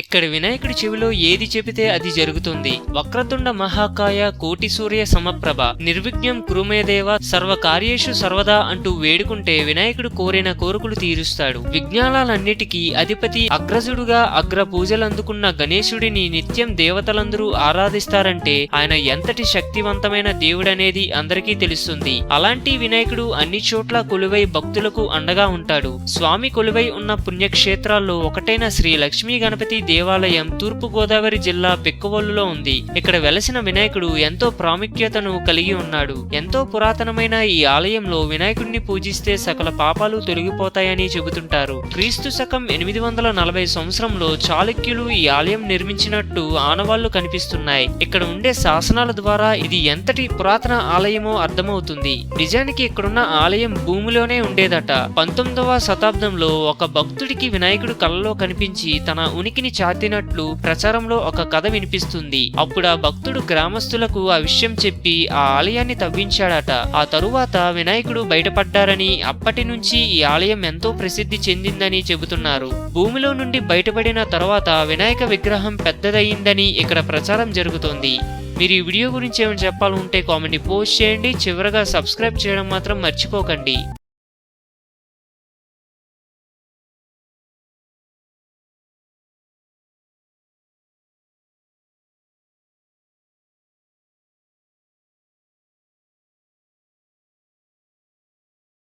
ఇక్కడ వినాయకుడి చెవిలో ఏది చెబితే అది జరుగుతుంది. వక్రతుండ మహాకాయ కోటి సూర్య సమప్రభ నిర్విఘ్నం కురుమేదేవ సర్వకార్యేషు సర్వదా అంటూ వేడుకుంటే వినాయకుడు కోరిన కోరికలు తీరుస్తాడు. విజ్ఞానాలన్నిటికీ అధిపతి అగ్రజుడుగా అగ్ర పూజలందుకున్న గణేశుడిని నిత్యం దేవతలందరూ ఆరాధిస్తారంటే ఆయన ఎంతటి శక్తివంతమైన దేవుడనేది అందరికీ తెలుస్తుంది. అలాంటి వినాయకుడు అన్ని చోట్ల కొలువై భక్తులకు అండగా ఉంటాడు. స్వామి కొలువై ఉన్న పుణ్యక్షేత్రాల్లో ఒకటైన శ్రీ లక్ష్మీ గణపతి దేవాలయం తూర్పు గోదావరి జిల్లా బిక్కవోలులో ఉంది. ఇక్కడ వెలసిన వినాయకుడు ఎంతో ప్రాముఖ్యతను కలిగి ఉన్నాడు. ఎంతో పురాతనమైన ఈ ఆలయంలో వినాయకుడిని పూజిస్తే సకల పాపాలు తొలగిపోతాయని చెబుతుంటారు. క్రీస్తు శకం 840 సంవత్సరంలో చాళుక్యులు ఈ ఆలయం నిర్మించినట్టు ఆనవాళ్లు కనిపిస్తున్నాయి. ఇక్కడ ఉండే శాసనాల ద్వారా ఇది ఎంతటి పురాతన ఆలయమో అర్థమవుతుంది. నిజానికి ఇక్కడున్న ఆలయం భూమిలోనే ఉండేదట. 19వ శతాబ్దంలో ఒక భక్తుడికి వినాయకుడు కలలో కనిపించి తన ఉనికిని చాటినట్లు ప్రచారంలో ఒక కథ వినిపిస్తుంది. అప్పుడు ఆ భక్తుడు గ్రామస్తులకు ఆ విషయం చెప్పి ఆ ఆలయాన్ని తవ్వించాడట. ఆ తరువాత వినాయకుడు బయటపడ్డారని, అప్పటి నుంచి ఈ ఆలయం ఎంతో ప్రసిద్ధి చెందిందని చెబుతున్నారు. భూమిలో నుండి బయటపడిన తర్వాత వినాయక విగ్రహం పెద్దదయ్యిందని ఇక్కడ ప్రచారం జరుగుతోంది. మీరు ఈ వీడియో గురించి ఏమైనా చెప్పాలంటే కామెంట్ పోస్ట్ చేయండి. చివరగా సబ్స్క్రైబ్ చేయడం మాత్రం మర్చిపోకండి.